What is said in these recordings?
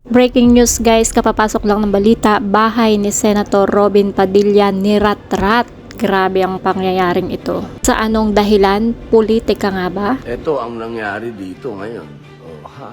Breaking news guys, kapapasok lang ng balita, bahay ni Senator Robin Padilla nirat-rat. Grabe ang pangyayaring ito. Sa anong dahilan? Politika nga ba? Ito ang nangyari dito ngayon. Oh, ha?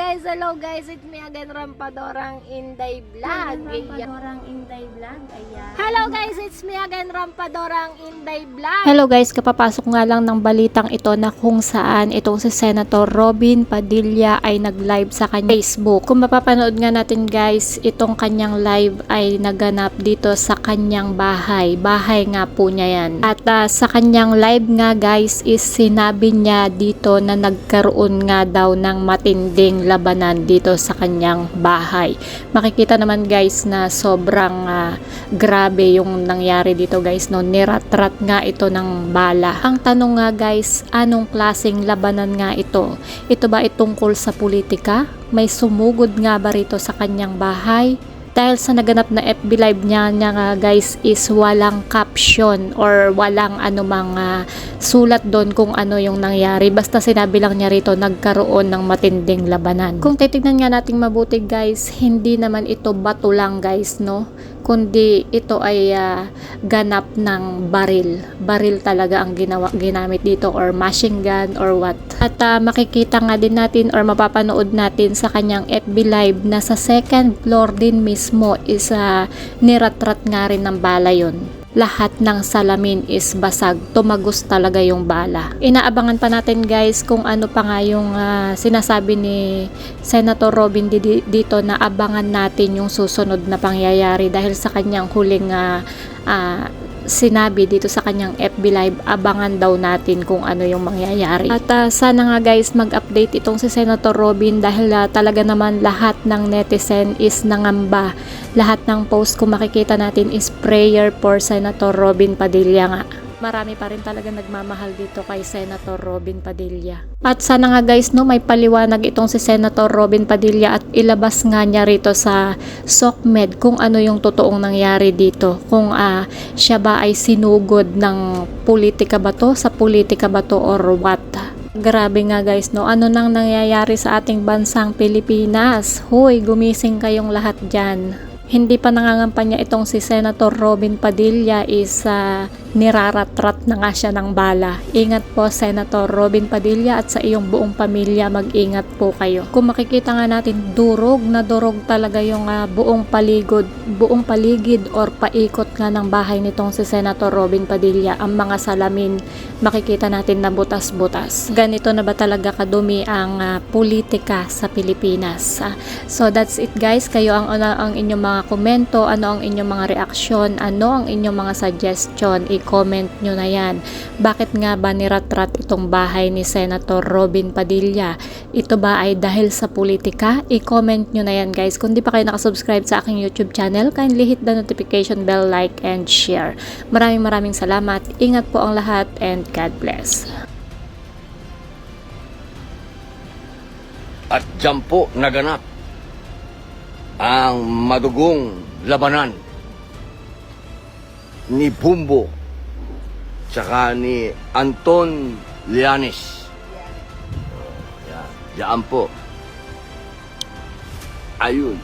Guys, hello guys, it's me again, Rampadorang Inday Vlog. Rampadorang Inday Vlog, ayan. Hello guys, it's me again, Rampadorang Inday Vlog. Hello guys, kapapasok nga lang ng balitang ito na kung saan itong si Senator Robin Padilla ay nag-live sa kanyang Facebook. Kung mapapanood nga natin guys, itong kanyang live ay naganap dito sa kanyang bahay. Bahay nga po niya yan. At sa kanyang live nga guys is sinabi niya dito na nagkaroon nga daw ng matinding labanan dito sa kanyang bahay. Makikita naman guys na sobrang grabe yung nangyari dito guys, no? Nirat-rat nga ito ng bala. Ang tanong nga guys, anong klaseng labanan nga ito? Ito ba itungkol sa politika? May sumugod nga ba rito sa kanyang bahay? Dahil sa naganap na FB live niya nga guys is walang caption or walang anumang sulat doon kung ano yung nangyari. Basta sinabi lang niya rito nagkaroon ng matinding labanan. Kung titignan nga nating mabuti guys, hindi naman ito bato lang guys, no? Kundi ito ay ganap ng baril. Baril talaga ang ginamit dito, or machine gun or what. At makikita nga din natin or mapapanood natin sa kanyang FB live na sa second floor din mismo is nirat-rat nga rin ng bala yun. Lahat ng salamin is basag, tumagos talaga yung bala. Inaabangan pa natin guys kung ano pa nga yung sinasabi ni Senator Robin dito, na abangan natin yung susunod na pangyayari dahil sa kanyang huling sinabi dito sa kanyang FB live, abangan daw natin kung ano yung mangyayari. At sana nga guys mag-update itong si Senator Robin dahil talaga naman lahat ng netizen is nangamba. Lahat ng post kung makikita natin is prayer for Senator Robin Padilla nga. Marami pa rin talaga nagmamahal dito kay Senator Robin Padilla. At sana nga guys, no, may paliwanag itong si Senator Robin Padilla at ilabas nga niya rito sa SOCMED kung ano yung totoong nangyari dito. Kung siya ba ay sinugod ng politika ba to, sa politika ba to or what. Grabe nga guys, no, ano nang nangyayari sa ating bansang Pilipinas. Hoy, gumising kayong lahat dyan. Hindi pa nangangampanya itong si Senator Robin Padilla is nirarat-rat na nga siya ng bala. Ingat po Senator Robin Padilla at sa iyong buong pamilya, mag-ingat po kayo. Kung makikita nga natin, durog na durog talaga yung buong paligid or paikot nga ng bahay nitong si Senator Robin Padilla. Ang mga salamin makikita natin na butas-butas. Ganito na ba talaga kadumi ang politika sa Pilipinas? So that's it guys. Kayo ang inyong mga komento, ano ang inyong mga reaksyon, ano ang inyong mga suggestion, i-comment nyo na yan. Bakit nga ba nirat-rat itong bahay ni Senator Robin Padilla? Ito ba ay dahil sa politika? I-comment nyo na yan guys. Kung di pa kayo nakasubscribe sa aking YouTube channel, kindly hit the notification bell, like and share. Maraming salamat. Ingat po ang lahat and God bless. At dyan po naganap ang madugong labanan ni Bumbo tsaka ni Anton Llanes. Diyan po. Ayun.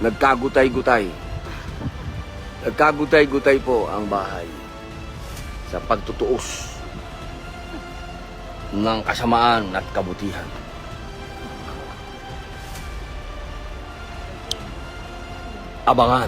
Nagkagutay-gutay. Nagkagutay-gutay po ang bahay sa pagtutuos ng kasamaan at kabutihan. Abangan.